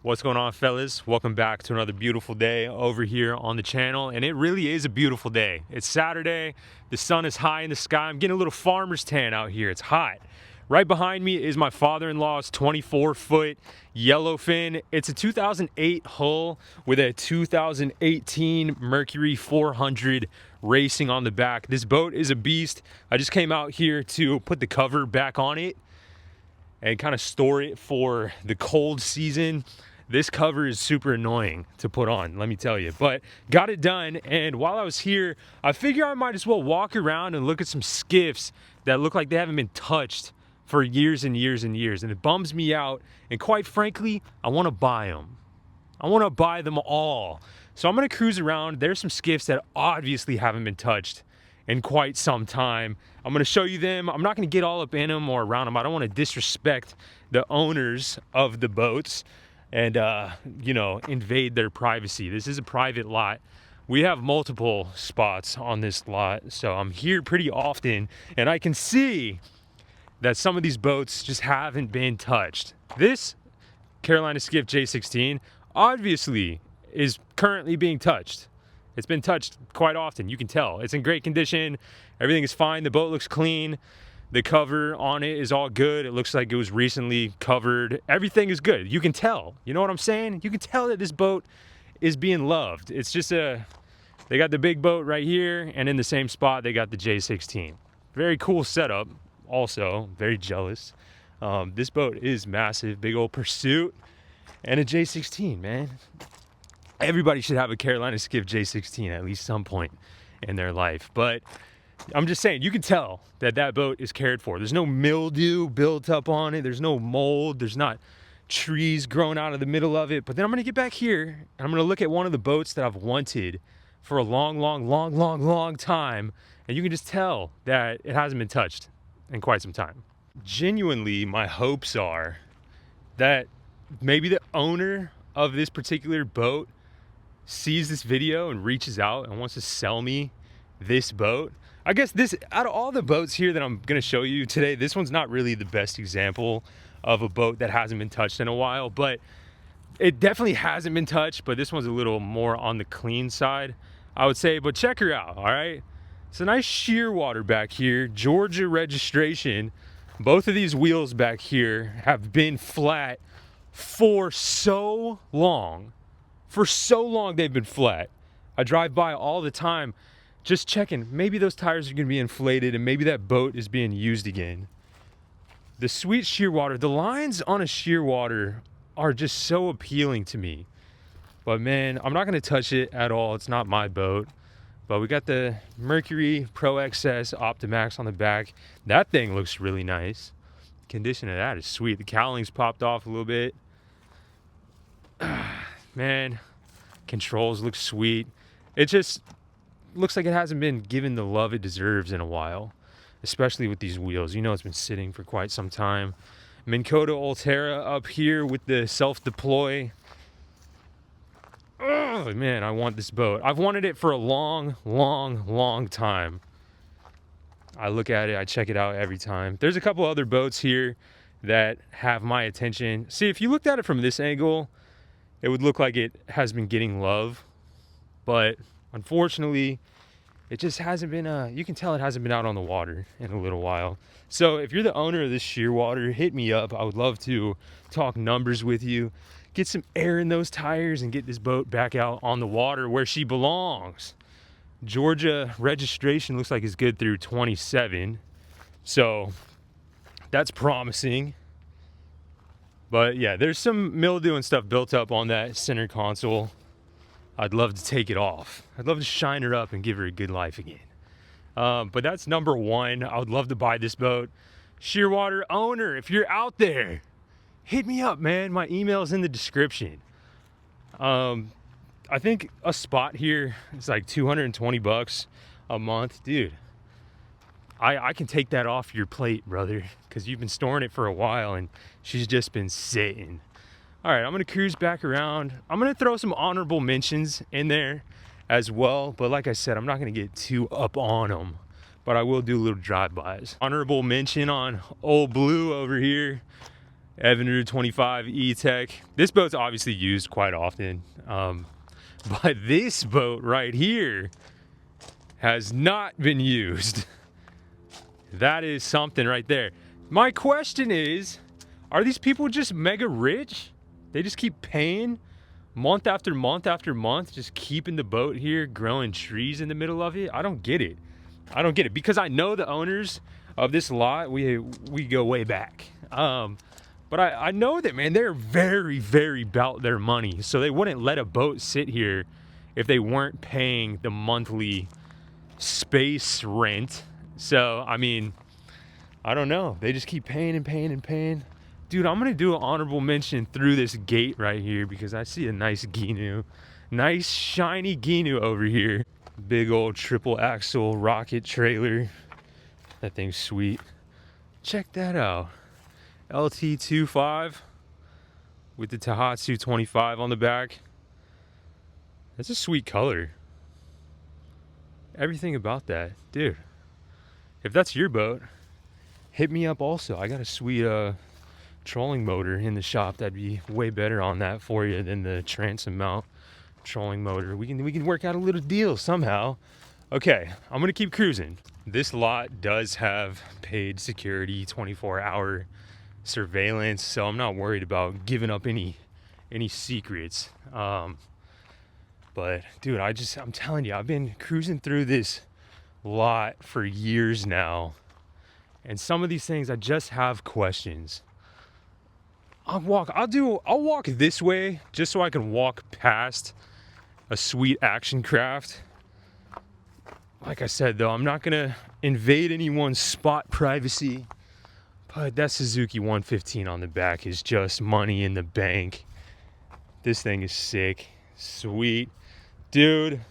What's going on, fellas? Welcome back to another beautiful day over here on the channel. And it really is a beautiful day. It's Saturday, the sun is high in the sky. I'm getting a little farmer's tan out here. It's hot. Right behind me is my father-in-law's 24-foot Yellowfin. It's a 2008 hull with a 2018 Mercury 400 racing on the back. This boat is a beast. I just came out here to put the cover back on it and kind of store it for the cold season. This cover is super annoying to put on, let me tell you, but got it done. And while I was here, I figure I might as well walk around and look at some skiffs that look like they haven't been touched for years and years and years. And it bums me out. And quite frankly, I want to buy them. I want to buy them all. So I'm going to cruise around. There's some skiffs that obviously haven't been touched in quite some time. I'm going to show you them. I'm not going to get all up in them or around them. I don't want to disrespect the owners of the boats and invade their privacy. This is a private lot. We have multiple spots on this lot, so I'm here pretty often, and I can see that some of these boats just haven't been touched. This Carolina Skiff J16 obviously is currently being touched. It's been touched quite often. You can tell it's in great condition. Everything is fine. The boat looks clean. The cover on it is all good. It looks like it was recently covered. Everything is good. You can tell. You know what I'm saying? You can tell that this boat is being loved. It's just they got the big boat right here, and in the same spot they got the J16. Very cool setup. Also, very jealous. This boat is massive. Big old Pursuit and a J16, man. Everybody should have a Carolina Skiff J16 at least some point in their life. But I'm just saying, you can tell that that boat is cared for. There's no mildew built up on it. There's no mold. There's not trees growing out of the middle of it. But then I'm going to get back here and I'm going to look at one of the boats that I've wanted for a long time. And you can just tell that it hasn't been touched in quite some time. Genuinely, my hopes are that maybe the owner of this particular boat sees this video and reaches out and wants to sell me this boat. I guess this, out of all the boats here that I'm going to show you today, this one's not really the best example of a boat that hasn't been touched in a while, but it definitely hasn't been touched. But this one's a little more on the clean side, I would say. But check her out. All right, it's a nice shearwater back here, Georgia registration. Both of these wheels back here have been flat for so long. For so long they've been flat. I drive by all the time just checking. Maybe those tires are going to be inflated and maybe that boat is being used again. The sweet shearwater, the lines on a shearwater are just so appealing to me. But man, I'm not going to touch it at all. It's not my boat. But we got the Mercury Pro XS Optimax on the back. That thing looks really nice. The condition of that is sweet. The cowling's popped off a little bit. Man, controls look sweet. It just looks like it hasn't been given the love it deserves in a while, especially with these wheels. You know, it's been sitting for quite some time. Minn Kota Ulterra up here with the self-deploy. Oh man, I want this boat. I've wanted it for a long time. I look at it, I check it out every time. There's a couple other boats here that have my attention. See, if you looked at it from this angle, it would look like it has been getting love, but unfortunately, it just hasn't been, you can tell it hasn't been out on the water in a little while. So if you're the owner of this shearwater, hit me up. I would love to talk numbers with you, get some air in those tires and get this boat back out on the water where she belongs. Georgia registration looks like it's good through 27. So that's promising. But yeah, there's some mildew and stuff built up on that center console. I'd love to take it off. I'd love to shine her up and give her a good life again. But that's number one. I would love to buy this boat. Shearwater owner, if you're out there, hit me up, man. My email's in the description. I think a spot here is like 220 bucks a month. Dude, I can take that off your plate, brother, because you've been storing it for a while and she's just been sitting. All right, I'm gonna cruise back around. I'm gonna throw some honorable mentions in there as well, but like I said, I'm not gonna get too up on them, but I will do little drive-bys. Honorable mention on Old Blue over here. Evinrude 25 E-Tech. This boat's obviously used quite often, but this boat right here has not been used. That is something right there. My question is, are these people just mega rich? They just keep paying month after month after month, just keeping the boat here, growing trees in the middle of it? I don't get it. I don't get it, because I know the owners of this lot. We go way back. But I know that, man, they're very, very about their money. So they wouldn't let a boat sit here if they weren't paying the monthly space rent. So, I mean, I don't know. They just keep paying and paying and paying. Dude, I'm going to do an honorable mention through this gate right here because I see a nice Ginu. Nice, shiny Ginu over here. Big old triple axle rocket trailer. That thing's sweet. Check that out. LT25 with the Tahatsu 25 on the back. That's a sweet color. Everything about that. Dude, if that's your boat, hit me up also. I got a sweet trolling motor in the shop that'd be way better on that for you than the transom mount trolling motor. We can work out a little deal somehow. Okay, I'm gonna keep cruising. This lot does have paid security, 24-hour surveillance, so I'm not worried about giving up any secrets. But dude, I'm telling you, I've been cruising through this lot for years now, and some of these things I just have questions. I'll walk this way just so I can walk past a sweet action craft. Like I said though, I'm not gonna invade anyone's spot privacy. But that Suzuki 115 on the back is just money in the bank. This thing is sick. Sweet. Dude.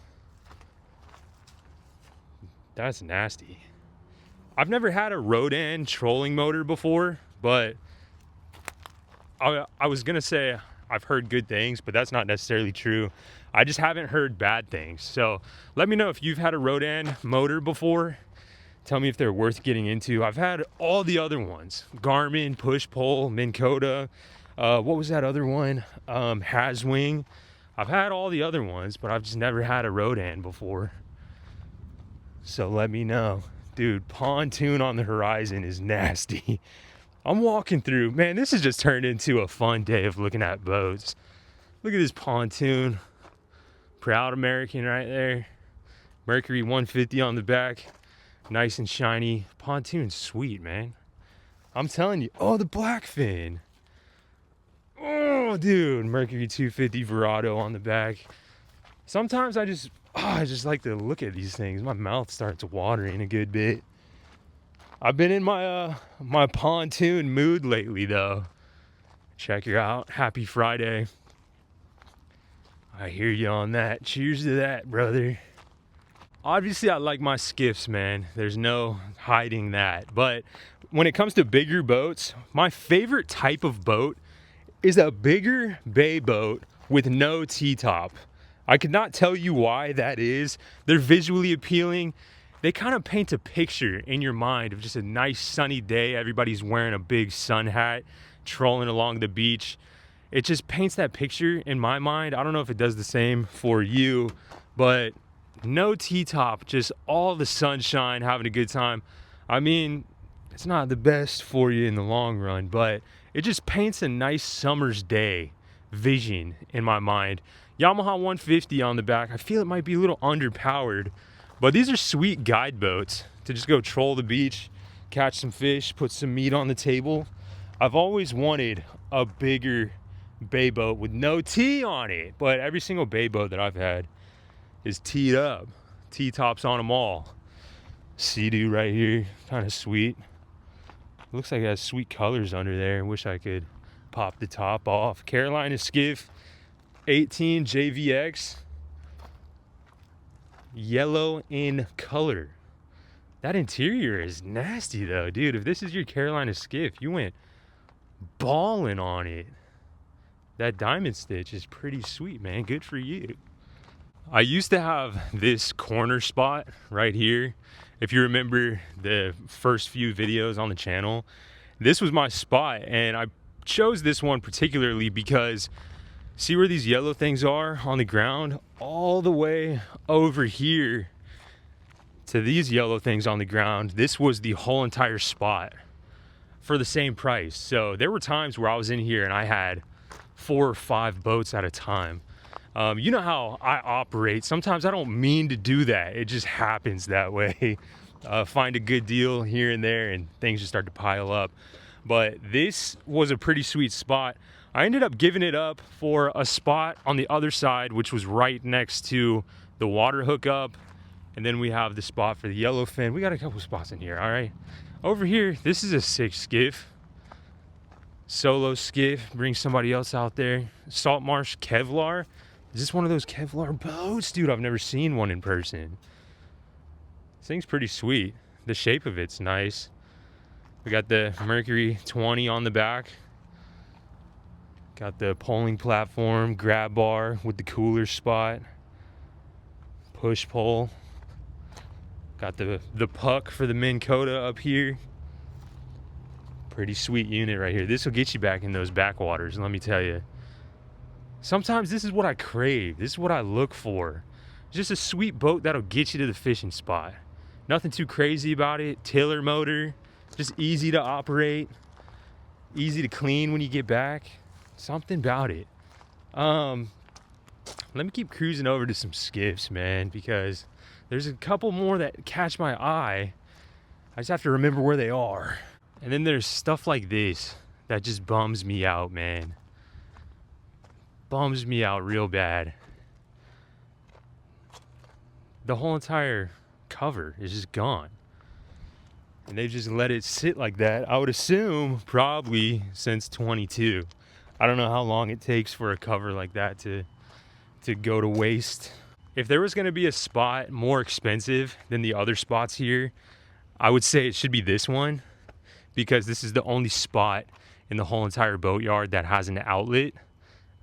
That's nasty. I've never had a Rodan trolling motor before, but I was gonna say I've heard good things, but that's not necessarily true. I just haven't heard bad things. So let me know if you've had a Rodan motor before. Tell me if they're worth getting into. I've had all the other ones. Garmin, Push-Pull, Minn Kota. What was that other one? Haswing. I've had all the other ones, but I've just never had a Rodan before. So let me know. Dude, pontoon on the horizon is nasty. I'm walking through. Man, this has just turned into a fun day of looking at boats. Look at this pontoon. Proud American right there. Mercury 150 on the back. Nice and shiny. Pontoon's sweet, man. I'm telling you. Oh, the Blackfin. Oh, dude. Mercury 250 Verado on the back. Sometimes I just like to look at these things. My mouth starts watering a good bit. I've been in my my pontoon mood lately, though. Check her out. Happy Friday. I hear you on that. Cheers to that, brother. Obviously, I like my skiffs, man. There's no hiding that. But when it comes to bigger boats, my favorite type of boat is a bigger bay boat with no T-top. I could not tell you why that is. They're visually appealing. They kind of paint a picture in your mind of just a nice sunny day. Everybody's wearing a big sun hat, trolling along the beach. It just paints that picture in my mind. I don't know if it does the same for you, but no T-top, just all the sunshine, having a good time. I mean, it's not the best for you in the long run, but it just paints a nice summer's day vision in my mind. Yamaha 150 on the back. I feel it might be a little underpowered, but these are sweet guide boats to just go troll the beach, catch some fish, put some meat on the table. I've always wanted a bigger bay boat with no T on it, but every single bay boat that I've had is teed up. T-tops on them all. Sea-Doo right here, kind of sweet. Looks like it has sweet colors under there. Wish I could pop the top off. Carolina Skiff 18 JVX. Yellow in color. That interior is nasty though, dude. If this is your Carolina Skiff, you went balling on it. That diamond stitch is pretty sweet, man. Good for you. I used to have this corner spot right here. If you remember the first few videos on the channel, this was my spot, and I chose this one particularly because see where these yellow things are on the ground? All the way over here to these yellow things on the ground, this was the whole entire spot for the same price. So there were times where I was in here and I had 4 or 5 boats at a time. You know how I operate. Sometimes I don't mean to do that. It just happens that way. Find a good deal here and there and things just start to pile up. But this was a pretty sweet spot. I ended up giving it up for a spot on the other side, which was right next to the water hookup. And then we have the spot for the yellowfin. We got a couple spots in here, all right? Over here, this is a sick skiff. Solo skiff, bring somebody else out there. Salt marsh Kevlar. Is this one of those Kevlar boats? Dude, I've never seen one in person. This thing's pretty sweet. The shape of it's nice. We got the Mercury 20 on the back. Got the poling platform, grab bar with the cooler spot. Push pole. Got the puck for the Minn Kota up here. Pretty sweet unit right here. This will get you back in those backwaters, let me tell you. Sometimes this is what I crave. This is what I look for. Just a sweet boat that'll get you to the fishing spot. Nothing too crazy about it. Tiller motor, just easy to operate, easy to clean when you get back. Something about it. Let me keep cruising over to some skiffs, man, because there's a couple more that catch my eye. I just have to remember where they are. And then there's stuff like this that just bums me out, man. Bums me out real bad. The whole entire cover is just gone. And they just let it sit like that. I would assume probably since 22. I don't know how long it takes for a cover like that to go to waste. If there was gonna be a spot more expensive than the other spots here, I would say it should be this one, because this is the only spot in the whole entire boatyard that has an outlet.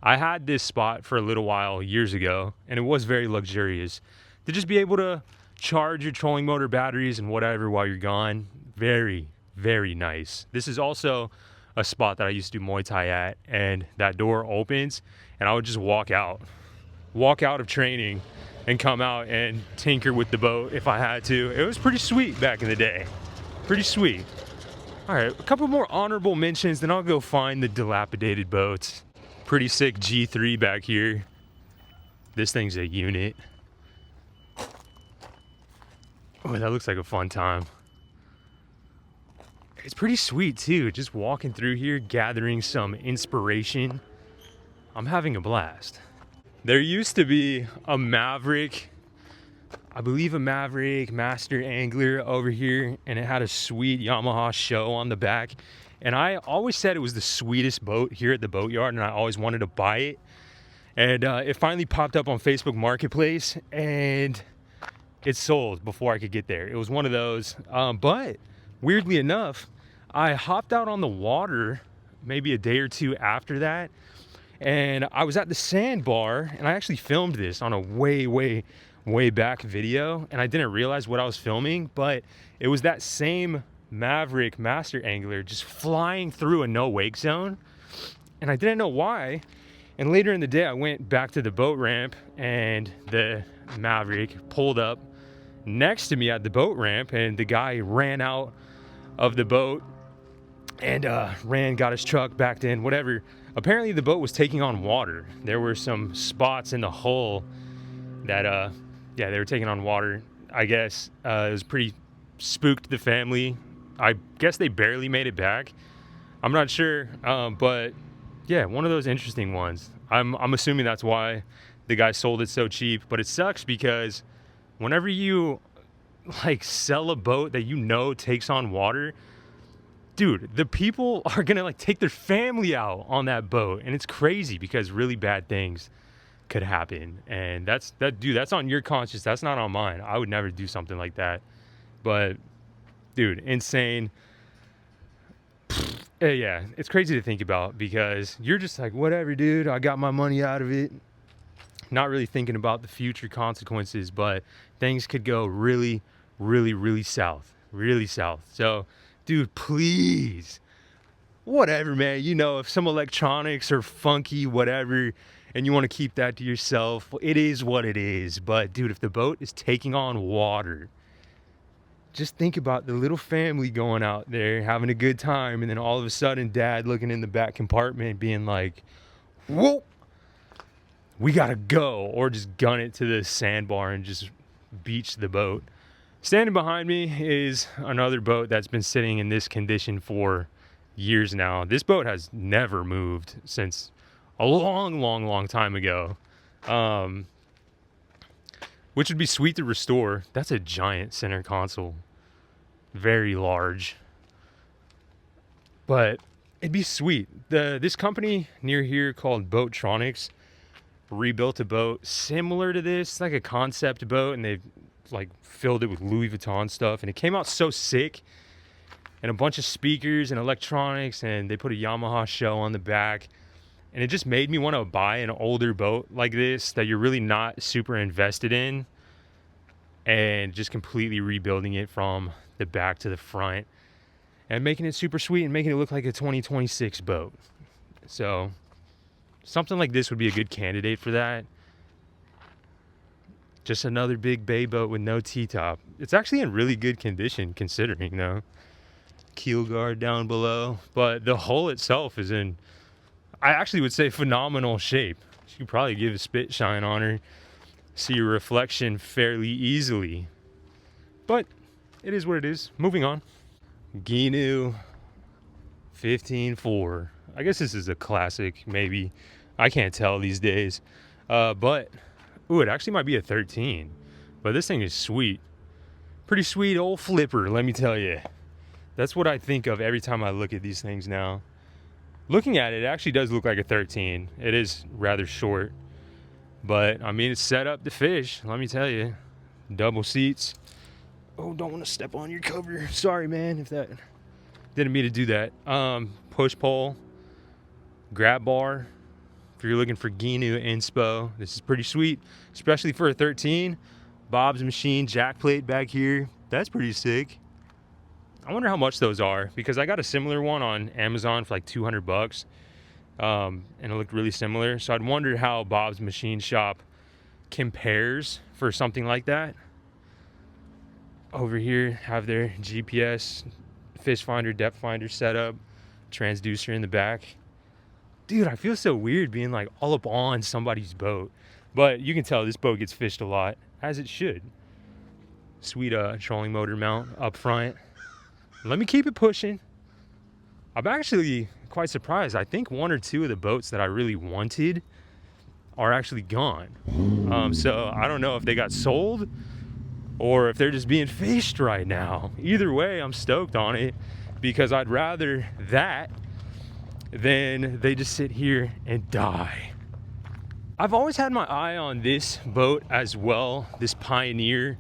I had this spot for a little while years ago, and it was very luxurious. To just be able to charge your trolling motor batteries and whatever while you're gone, very, very nice. This is also a spot that I used to do Muay Thai at, and that door opens, and I would just walk out of training and come out and tinker with the boat if I had to. It was pretty sweet back in the day. Pretty sweet. All right, a couple more honorable mentions, then I'll go find the dilapidated boats. Pretty sick G3 back here. This thing's a unit. Oh, that looks like a fun time. It's pretty sweet too, just walking through here, gathering some inspiration. I'm having a blast. There used to be a Maverick, I believe a Maverick Master Angler over here, and it had a sweet Yamaha show on the back. And I always said it was the sweetest boat here at the boatyard, and I always wanted to buy it. And it finally popped up on Facebook Marketplace, and it sold before I could get there. It was one of those, but weirdly enough, I hopped out on the water maybe a day or two after that, and I was at the sandbar, and I actually filmed this on a way back video, and I didn't realize what I was filming, but it was that same Maverick Master Angler just flying through a no wake zone, and I didn't know why. And later in the day, I went back to the boat ramp, and the Maverick pulled up next to me at the boat ramp, and the guy ran out of the boat and got his truck backed in, whatever. Apparently the boat was taking on water. There were some spots in the hull that they were taking on water. I guess it was pretty spooked the family. I guess they barely made it back. I'm not sure, but yeah, one of those interesting ones. I'm assuming that's why the guy sold it so cheap. But it sucks because whenever you like sell a boat that you know takes on water, dude, the people are gonna like take their family out on that boat, and it's crazy because really bad things could happen. And that's on your conscience. That's not on mine. I would never do something like that. But dude, insane. Yeah, it's crazy to think about because you're just like, whatever, dude, I got my money out of it. Not really thinking about the future consequences, but things could go really, really, really south. Really south. So, dude, please whatever, man. You know, if some electronics are funky, whatever, and you want to keep that to yourself, it is what it is. But dude, if the boat is taking on water, just think about the little family going out there having a good time, and then all of a sudden dad looking in the back compartment being like, whoa, we gotta go, or just gun it to the sandbar and just beach the boat. Standing behind me is another boat that's been sitting in this condition for years now. This boat has never moved since a long time ago, which would be sweet to restore. That's a giant center console, very large, but it'd be sweet. This company near here called Boatronics rebuilt a boat similar to this, like a concept boat, and they've like filled it with Louis Vuitton stuff, and it came out so sick, and a bunch of speakers and electronics, and they put a Yamaha show on the back, and it just made me want to buy an older boat like this that you're really not super invested in, and just completely rebuilding it from the back to the front and making it super sweet and making it look like a 2026 boat. So something like this would be a good candidate for that. Just another big bay boat with no T-top. It's actually in really good condition considering, though. Keel guard down below, but the hull itself is in, I actually would say, phenomenal shape. You could probably give a spit shine on her, see your reflection fairly easily, but it is what it is. Moving on. Ginu 15.4. I guess this is a classic, maybe. I can't tell these days, but ooh, it actually might be a 13, but this thing is sweet. Pretty sweet old flipper, let me tell you. That's what I think of every time I look at these things now. Looking at it, it actually does look like a 13. It is rather short, but I mean, it's set up to fish, let me tell you. Double seats. Oh, don't want to step on your cover. Sorry, man, if that didn't mean to do that. Push pole, grab bar. If you're looking for Ginu inspo, this is pretty sweet, especially for a 13. Bob's Machine jack plate back here. That's pretty sick. I wonder how much those are, because I got a similar one on Amazon for like $200, and it looked really similar. So I'd wonder how Bob's Machine Shop compares for something like that. Over here have their GPS, fish finder, depth finder setup, transducer in the back. Dude, I feel so weird being like all up on somebody's boat, but you can tell this boat gets fished a lot, as it should. Sweet trolling motor mount up front. Let me keep it pushing. I'm actually quite surprised. I think one or two of the boats that I really wanted are actually gone. So I don't know if they got sold or if they're just being fished right now. Either way, I'm stoked on it, because I'd rather that than they just sit here and die. I've always had my eye on this boat as well, this Pioneer,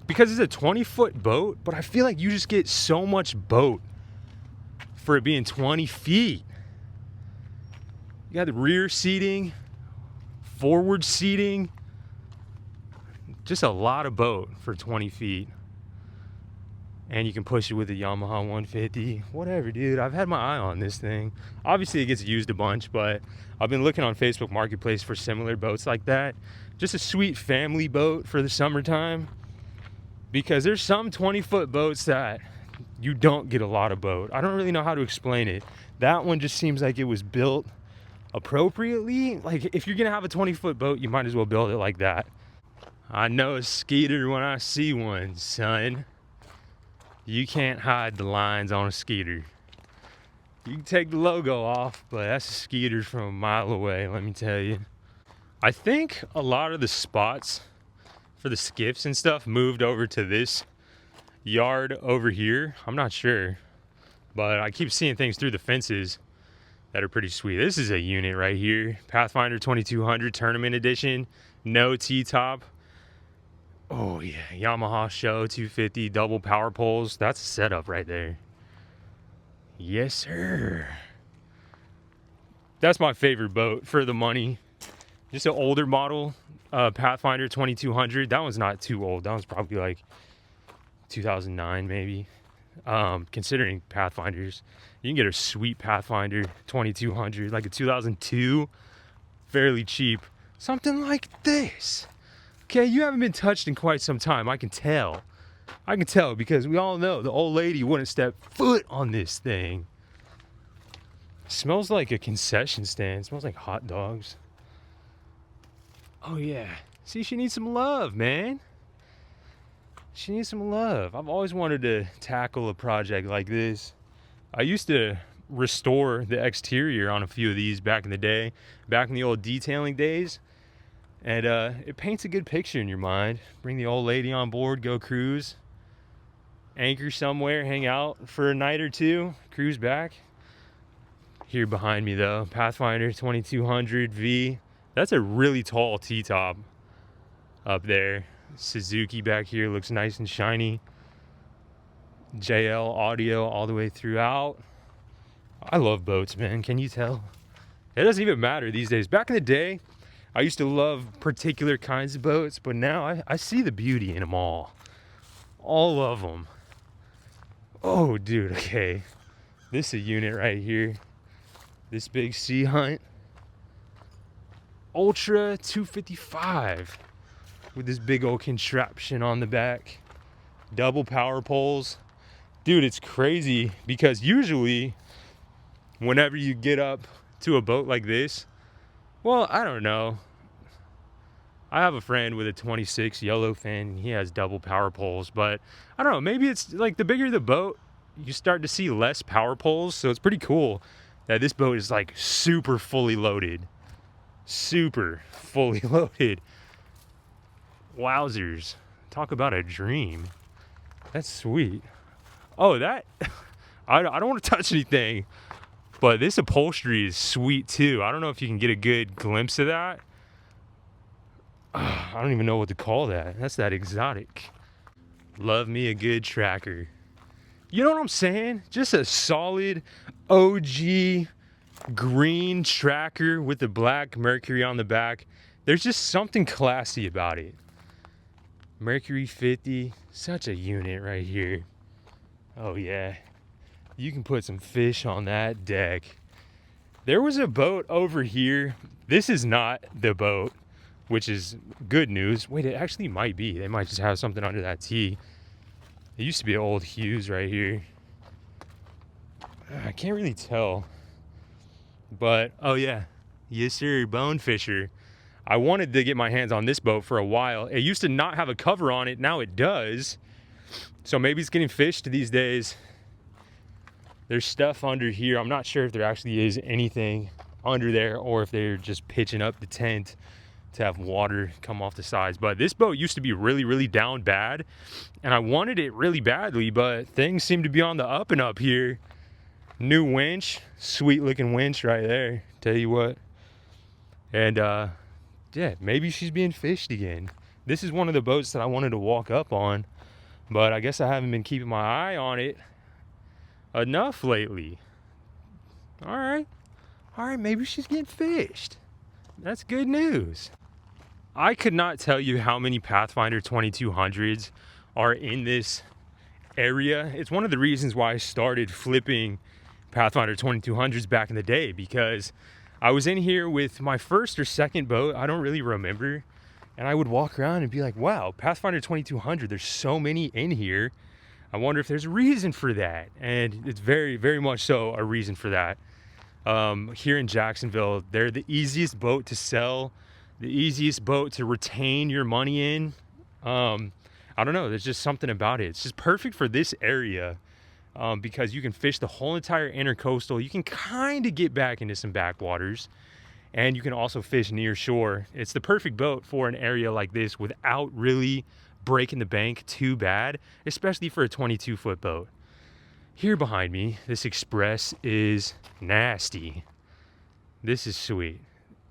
because it's a 20-foot boat, but I feel like you just get so much boat for it being 20 feet. You got the rear seating, forward seating, just a lot of boat for 20 feet. And you can push it with a Yamaha 150, whatever, dude. I've had my eye on this thing. Obviously, it gets used a bunch, but I've been looking on Facebook Marketplace for similar boats like that. Just a sweet family boat for the summertime, because there's some 20-foot boats that you don't get a lot of boat. I don't really know how to explain it. That one just seems like it was built appropriately. Like, if you're gonna have a 20-foot boat, you might as well build it like that. I know a skeeter when I see one, son. You can't hide the lines on a skeeter. You can take the logo off, but that's a skeeter from a mile away, let me tell you. I think a lot of the spots for the skiffs and stuff moved over to this yard over here. I'm not sure, but I keep seeing things through the fences that are pretty sweet. This is a unit right here. Pathfinder 2200 Tournament Edition. No T-top. Oh yeah, Yamaha Show 250 double power poles. That's a setup right there. Yes, sir. That's my favorite boat for the money. Just an older model, Pathfinder 2200. That one's not too old. That one's probably like 2009 maybe. considering Pathfinders. You can get a sweet Pathfinder 2200, like a 2002, fairly cheap. Something like this. Okay, you haven't been touched in quite some time. I can tell. I can tell because we all know the old lady wouldn't step foot on this thing. Smells like a concession stand. Smells like hot dogs. Oh yeah. See, she needs some love, man. She needs some love. I've always wanted to tackle a project like this. I used to restore the exterior on a few of these back in the day, back in the old detailing days. And it paints a good picture in your mind. Bring the old lady on board, go cruise, anchor somewhere, hang out for a night or two, cruise back. Here behind me though, Pathfinder 2200 V. That's a really tall T-top up there. Suzuki back here looks nice and shiny. JL audio all the way throughout. I love boats, man. Can you tell? It doesn't even matter these days. Back in the day, I used to love particular kinds of boats, but now I see the beauty in them all. All of them. Oh, dude, okay. This is a unit right here. This big Sea Hunt. Ultra 255. With this big old contraption on the back. Double power poles. Dude, it's crazy because usually whenever you get up to a boat like this, well, I don't know. I have a friend with a 26 Yellowfin. He has double power poles, but I don't know. Maybe it's like the bigger the boat, you start to see less power poles. So it's pretty cool that this boat is like super fully loaded. Super fully loaded. Wowzers. Talk about a dream. That's sweet. Oh, that... I don't want to touch anything, but this upholstery is sweet too. I don't know if you can get a good glimpse of that. I don't even know what to call that. That's that exotic. Love me a good tracker. You know what I'm saying? Just a solid OG green tracker with the black Mercury on the back. There's just something classy about it. Mercury 50, such a unit right here. Oh yeah, you can put some fish on that deck. There was a boat over here. This is not the boat, which is good news. Wait, it actually might be. They might just have something under that T. It used to be an old Hughes right here. I can't really tell. But, oh yeah, yes sir, Bonefisher. I wanted to get my hands on this boat for a while. It used to not have a cover on it, now it does. So maybe it's getting fished these days. There's stuff under here. I'm not sure if there actually is anything under there or if they're just pitching up the tent to have water come off the sides. But this boat used to be really, really down bad. And I wanted it really badly, but things seem to be on the up and up here. New winch, sweet looking winch right there, tell you what. And yeah, maybe she's being fished again. This is one of the boats that I wanted to walk up on, but I guess I haven't been keeping my eye on it enough lately. All right, maybe she's getting fished. That's good news. I could not tell you how many Pathfinder 2200s are in this area. It's one of the reasons why I started flipping Pathfinder 2200s back in the day, because I was in here with my first or second boat, I don't really remember, and I would walk around and be like, wow, Pathfinder 2200, there's so many in here. I wonder if there's a reason for that, and it's very, very much so a reason for that. Here in Jacksonville, they're the easiest boat to sell, the easiest boat to retain your money in. I don't know, there's just something about it. It's just perfect for this area. Because you can fish the whole entire intercoastal. You can kind of get back into some backwaters, and you can also fish near shore. It's the perfect boat for an area like this without really breaking the bank too bad, especially for a 22-foot boat. Here behind me, this Express is nasty. This is sweet.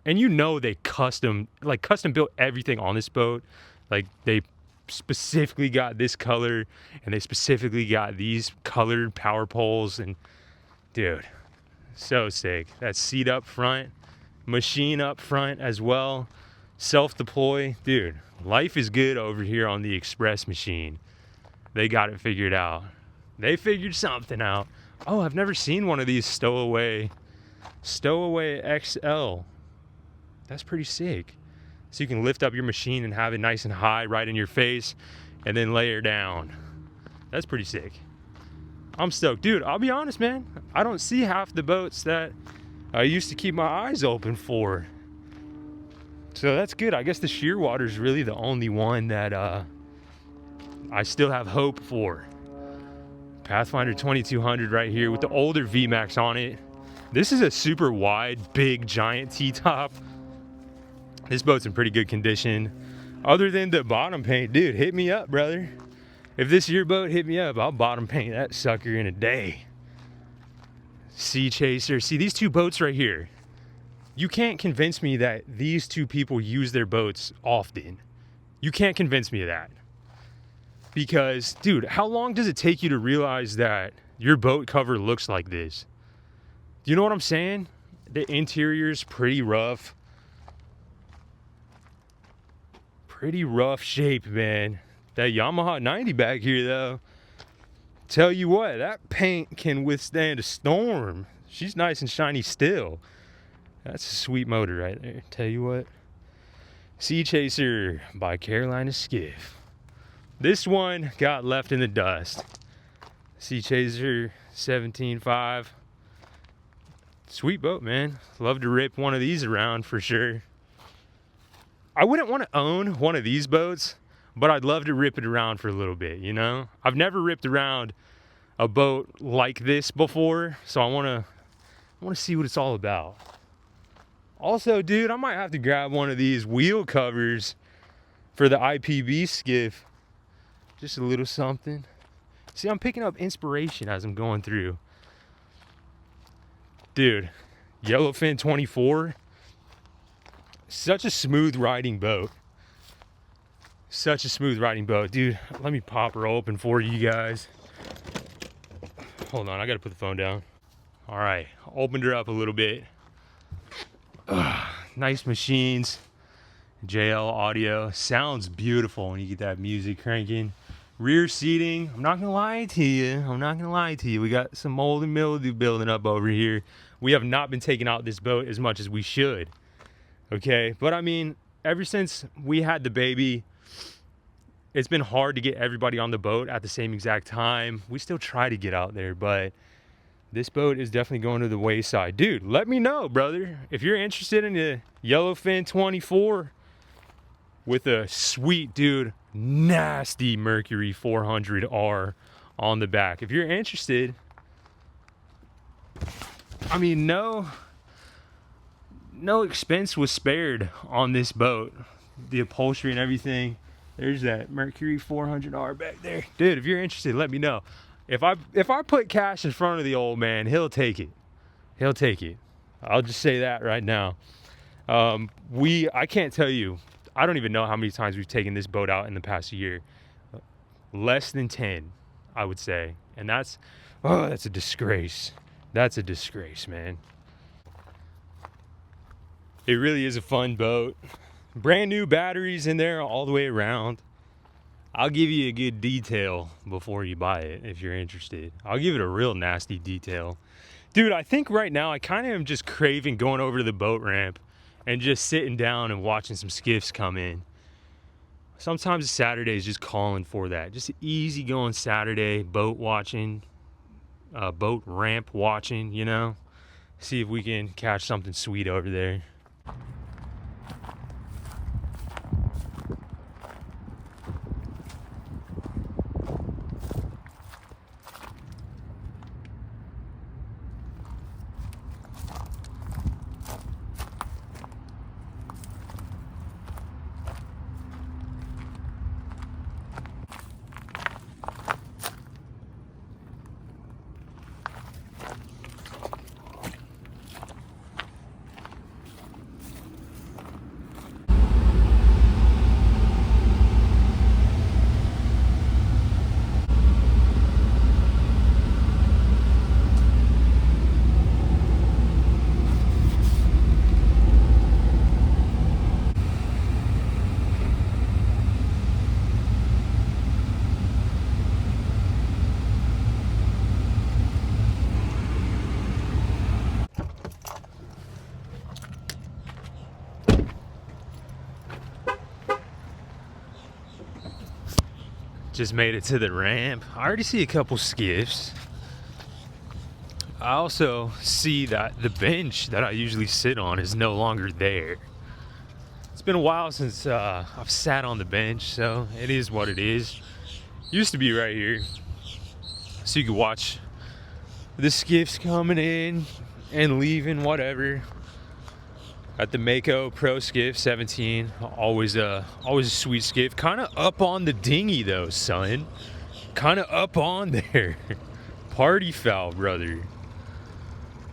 And you know they custom built everything on this boat. Like they specifically got this color and they specifically got these colored power poles, and dude, so sick. That seat up front, machine up front as well, self-deploy. Dude, life is good over here on the Express machine. They got it figured out. They figured something out. Oh, I've never seen one of these stowaway XL. That's pretty sick. So you can lift up your machine and have it nice and high right in your face and then layer down. That's pretty sick. I'm stoked. Dude, I'll be honest, man. I don't see half the boats that I used to keep my eyes open for. So that's good. I guess the Shearwater is really the only one that I still have hope for. Pathfinder 2200 right here with the older VMAX on it. This is a super wide, big, giant T-top. This boat's in pretty good condition. Other than the bottom paint, dude, hit me up, brother. If this is your boat, hit me up. I'll bottom paint that sucker in a day. Sea Chaser. See, these two boats right here. You can't convince me that these two people use their boats often. You can't convince me of that. Because, dude, how long does it take you to realize that your boat cover looks like this? Do you know what I'm saying? The interior's pretty rough. Pretty rough shape, man. That Yamaha 90 back here, though. Tell you what, that paint can withstand a storm. She's nice and shiny still. That's a sweet motor right there. Tell you what. Sea Chaser by Carolina Skiff. This one got left in the dust. Sea Chaser 17.5. Sweet boat, man. Love to rip one of these around for sure. I wouldn't want to own one of these boats, but I'd love to rip it around for a little bit, you know? I've never ripped around a boat like this before, so I want to see what it's all about. Also, dude, I might have to grab one of these wheel covers for the IPB skiff. Just a little something. See, I'm picking up inspiration as I'm going through. Dude, Yellowfin 24. Such a smooth riding boat. Such a smooth riding boat. Dude, let me pop her open for you guys. Hold on, I gotta put the phone down. All right, opened her up a little bit. Nice machines. JL audio. Sounds beautiful when you get that music cranking. Rear seating. I'm not gonna lie to you. We got some mold and mildew building up over here. We have not been taking out this boat as much as we should. Okay, but I mean, ever since we had the baby, it's been hard to get everybody on the boat at the same exact time. We still try to get out there, but this boat is definitely going to the wayside. Dude, let me know, brother. If you're interested in the Yellowfin 24 with a sweet, dude, nasty Mercury 400R on the back. If you're interested, I mean, no expense was spared on this boat. The upholstery and everything. There's that Mercury 400R back there. Dude, if you're interested, let me know. If I put cash in front of the old man, he'll take it. He'll take it. I'll just say that right now. I can't tell you. I don't even know how many times we've taken this boat out in the past year. Less than 10, I would say. And that's a disgrace. That's a disgrace, man. It really is a fun boat. Brand new batteries in there all the way around. I'll give you a good detail before you buy it if you're interested. I'll give it a real nasty detail. Dude, I think right now I kind of am just craving going over to the boat ramp and just sitting down and watching some skiffs come in. Sometimes Saturday is just calling for that. Just an easy going Saturday boat watching, boat ramp watching, you know? See if we can catch something sweet over there. Just made it to the ramp. I already see a couple skiffs. I also see that the bench that I usually sit on is no longer there. It's been a while since I've sat on the bench, so it is what it is. Used to be right here, so you could watch the skiffs coming in and leaving, whatever. At the Mako Pro Skiff 17, always a sweet skiff. Kind of up on the dinghy though, son. Kind of up on there. Party foul, brother.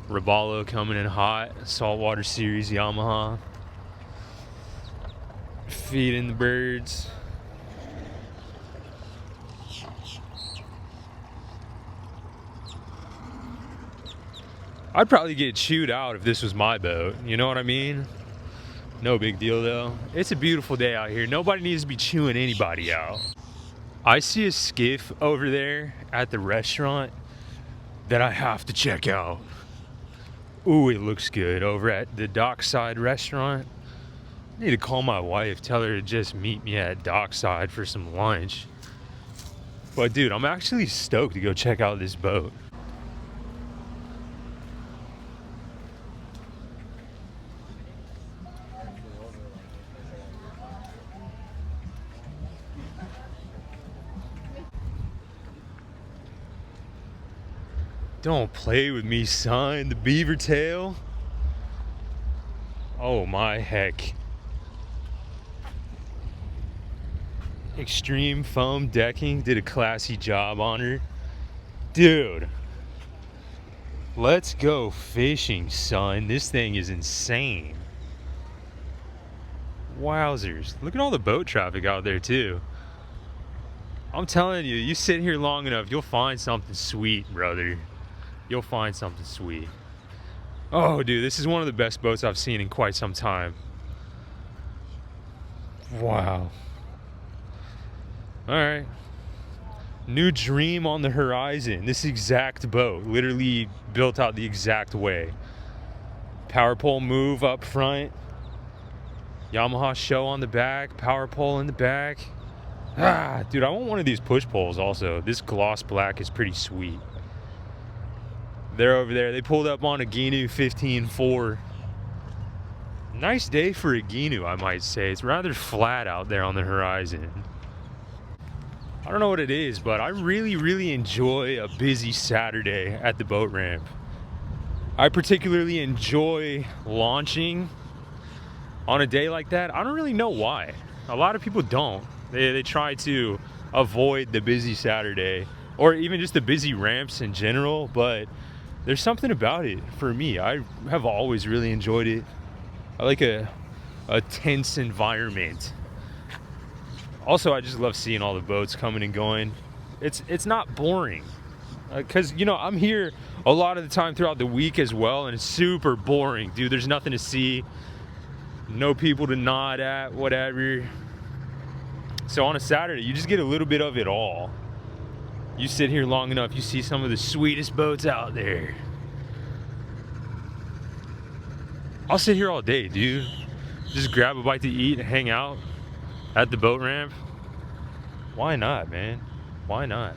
Robalo coming in hot. Saltwater Series Yamaha. Feeding the birds. I'd probably get chewed out if this was my boat. You know what I mean? No big deal though. It's a beautiful day out here. Nobody needs to be chewing anybody out. I see a skiff over there at the restaurant that I have to check out. Ooh, it looks good over at the Dockside restaurant. I need to call my wife, tell her to just meet me at Dockside for some lunch. But dude, I'm actually stoked to go check out this boat. Don't play with me, son. The beaver tail. Oh my heck. Extreme foam decking. Did a classy job on her. Dude. Let's go fishing, son. This thing is insane. Wowzers. Look at all the boat traffic out there too. I'm telling you, you sit here long enough, you'll find something sweet, brother. You'll find something sweet. Oh, dude, this is one of the best boats I've seen in quite some time. Wow. All right. New dream on the horizon. This exact boat, literally built out the exact way. Power pole move up front. Yamaha show on the back. Power pole in the back. Ah, dude, I want one of these push poles also. This gloss black is pretty sweet. They're over there. They pulled up on a Ginu 15.4. Nice day for a Ginu, I might say. It's rather flat out there on the horizon. I don't know what it is, but I really enjoy a busy Saturday at the boat ramp. I particularly enjoy launching on a day like that. I don't really know why. A lot of people don't. They try to avoid the busy Saturday or even just the busy ramps in general, but there's something about it for me. I have always really enjoyed it. I like a tense environment. Also, I just love seeing all the boats coming and going. It's not boring. Because, you know, I'm here a lot of the time throughout the week as well, and it's super boring. Dude, there's nothing to see. No people to nod at, whatever. So on a Saturday, you just get a little bit of it all. You sit here long enough, you see some of the sweetest boats out there. I'll sit here all day, dude. Just grab a bite to eat and hang out at the boat ramp. Why not, man? Why not?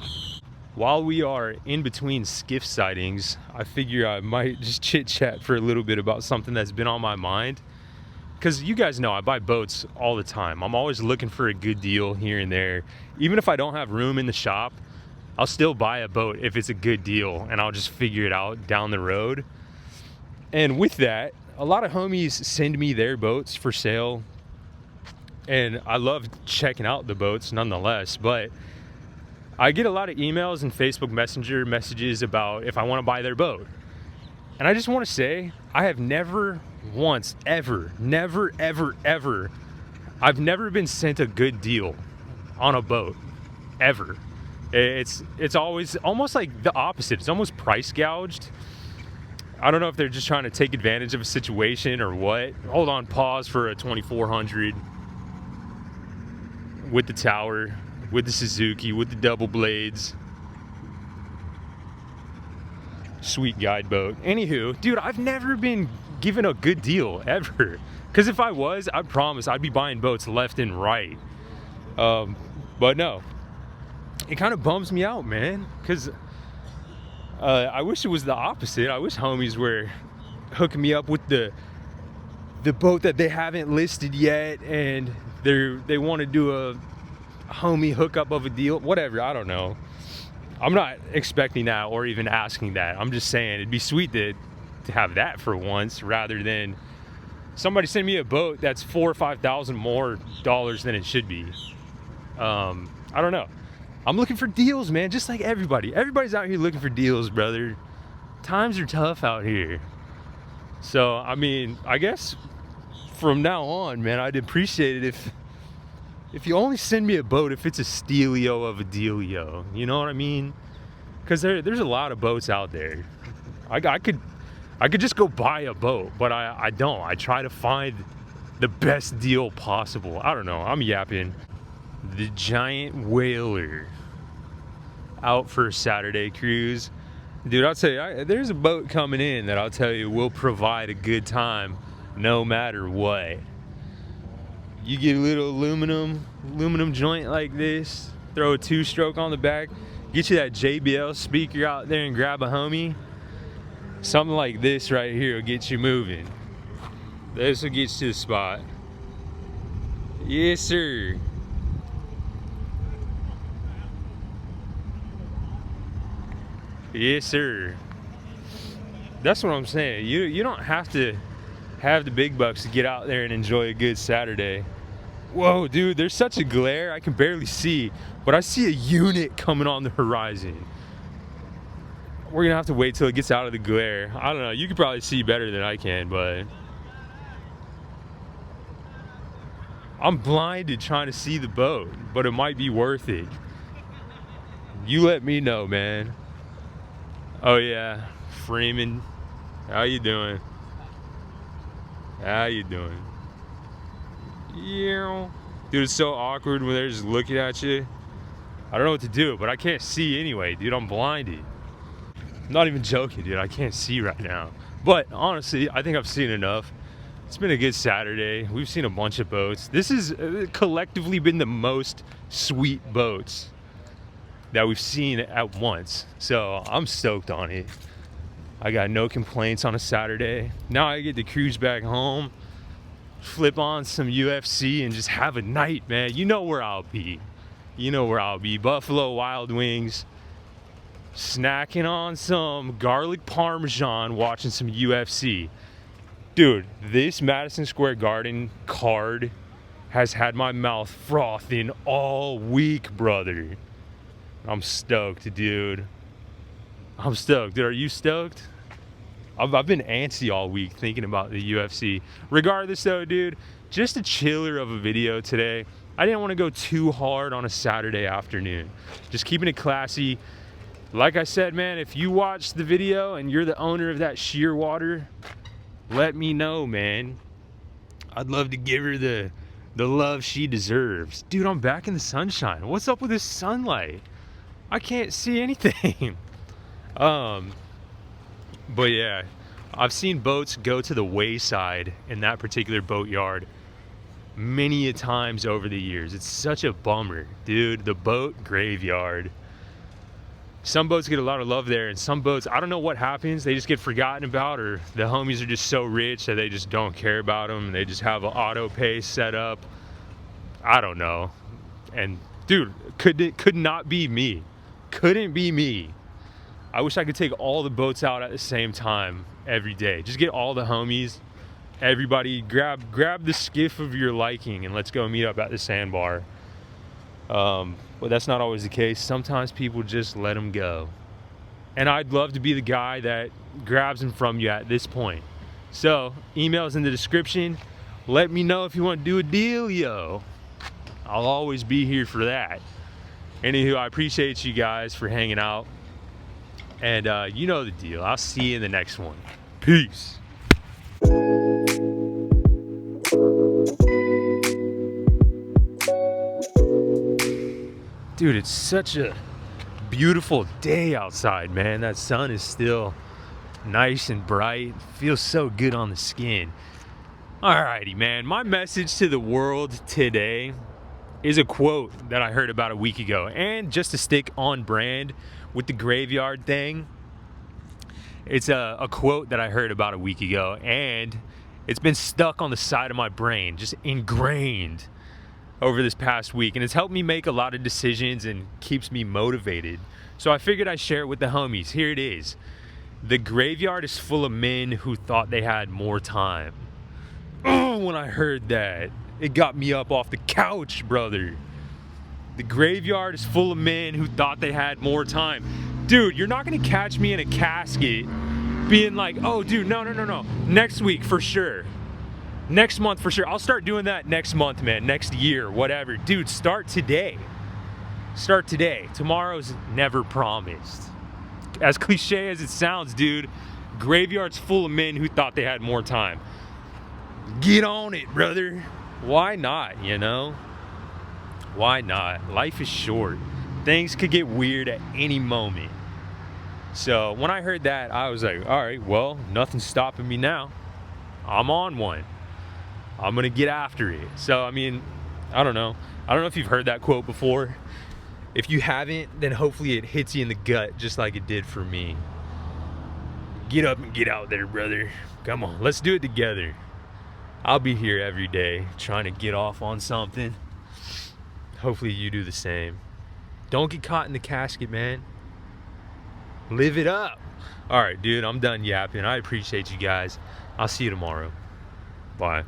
While we are in between skiff sightings, I figure I might just chit chat for a little bit about something that's been on my mind. Because you guys know I buy boats all the time. I'm always looking for a good deal here and there. Even if I don't have room in the shop, I'll still buy a boat if it's a good deal, and I'll just figure it out down the road. And with that, a lot of homies send me their boats for sale, and I love checking out the boats nonetheless, but I get a lot of emails and Facebook Messenger messages about if I want to buy their boat. And I just want to say, I have never once, ever, I've never been sent a good deal on a boat, ever. It's always almost like the opposite. It's almost price gouged. I don't know if they're just trying to take advantage of a situation or what. Hold on, pause for a 2400 with the tower, with the Suzuki, with the double blades. Sweet guide boat. Anywho, dude, I've never been given a good deal ever. Because if I was, I promise I'd be buying boats left and right. But no. it kind of bums me out, man, because I wish it was the opposite. I wish homies were hooking me up with the boat that they haven't listed yet, and they want to do a homie hookup of a deal, whatever. I don't know. I'm not expecting that or even asking that. I'm just saying it'd be sweet to have that for once, rather than somebody send me a boat that's $4,000 or $5,000 more dollars than it should be. I don't know. I'm looking for deals, man, just like everybody. Everybody's out here looking for deals, brother. Times are tough out here. So, I mean, I guess from now on, man, I'd appreciate it if you only send me a boat if it's a stealio of a dealio. You know what I mean? Because there's a lot of boats out there. I could just go buy a boat, but I don't. I try to find the best deal possible. I don't know. I'm yapping. The giant whaler out for a Saturday cruise. Dude, I'll tell you, there's a boat coming in that I'll tell you will provide a good time no matter what. You get a little aluminum joint like this, throw a 2-stroke on the back, get you that JBL speaker out there and grab a homie. Something like this right here will get you moving. This will get you to the spot. Yes, sir. Yes, sir. That's what I'm saying. You don't have to have the big bucks to get out there and enjoy a good Saturday. Whoa, dude, there's such a glare. I can barely see, but I see a unit coming on the horizon. We're gonna have to wait till it gets out of the glare. I don't know. You can probably see better than I can, but I'm blinded trying to see the boat, but it might be worth it. You let me know, man. Oh yeah, Freeman, how you doing? How you doing? Yeah, dude, it's so awkward when they're just looking at you. I don't know what to do, but I can't see anyway, dude. I'm blinded. I'm not even joking, dude. I can't see right now. But honestly, I think I've seen enough. It's been a good Saturday. We've seen a bunch of boats. This has collectively been the most sweet boats that we've seen at once. So I'm stoked on it. I got no complaints on a Saturday. Now I get to cruise back home, flip on some UFC, and just have a night, man. You know where I'll be. You know where I'll be. Buffalo Wild Wings, snacking on some garlic parmesan, watching some UFC. Dude, this Madison Square Garden card has had my mouth frothing all week, brother. I'm stoked, dude. I'm stoked. Dude, are you stoked? I've been antsy all week thinking about the UFC. Regardless though, dude, just a chiller of a video today. I didn't want to go too hard on a Saturday afternoon. Just keeping it classy. Like I said, man, if you watched the video and you're the owner of that Shearwater, let me know, man. I'd love to give her the love she deserves. Dude, I'm back in the sunshine. What's up with this sunlight? I can't see anything. But yeah, I've seen boats go to the wayside in that particular boatyard many a times over the years. It's such a bummer, dude. The boat graveyard. Some boats get a lot of love there, and some boats, I don't know what happens. They just get forgotten about, or the homies are just so rich that they just don't care about them. They just have an auto pay set up. I don't know. And dude, could not be me. Couldn't be me. I wish I could take all the boats out at the same time every day. Just get all the homies, everybody, grab the skiff of your liking, and let's go meet up at the sandbar. But that's not always the case. Sometimes people just let them go. And I'd love to be the guy that grabs them from you at this point. So, email's in the description. Let me know if you want to do a deal, yo. I'll always be here for that. Anywho, I appreciate you guys for hanging out. And you know the deal. I'll see you in the next one. Peace. Dude, it's such a beautiful day outside, man. That sun is still nice and bright. Feels so good on the skin. Alrighty, man. My message to the world today is a quote that I heard about a week ago. And just to stick on brand with the graveyard thing, it's a quote that I heard about a week ago, and it's been stuck on the side of my brain, just ingrained over this past week, and it's helped me make a lot of decisions and keeps me motivated. So I figured I'd share it with the homies. Here it is. The graveyard is full of men who thought they had more time. Oh, when I heard that, it got me up off the couch, brother. The graveyard is full of men who thought they had more time. Dude, you're not gonna catch me in a casket being like, oh dude, no. Next week for sure. Next month for sure. I'll start doing that next month, man. Next year, whatever. Dude, start today. Start today. Tomorrow's never promised. As cliche as it sounds, dude, graveyard's full of men who thought they had more time. Get on it, brother. Why not, you know? Why not? Life is short. Things could get weird at any moment. So when I heard that, I was like, all right, well, nothing's stopping me now. I'm on one. I'm gonna get after it. So, I mean, I don't know if you've heard that quote before. If you haven't, then hopefully it hits you in the gut just like it did for me. Get up and get out there, brother. Come on, let's do it together. I'll be here every day trying to get off on something. Hopefully you do the same. Don't get caught in the casket, man. Live it up. All right, dude, I'm done yapping. I appreciate you guys. I'll see you tomorrow. Bye.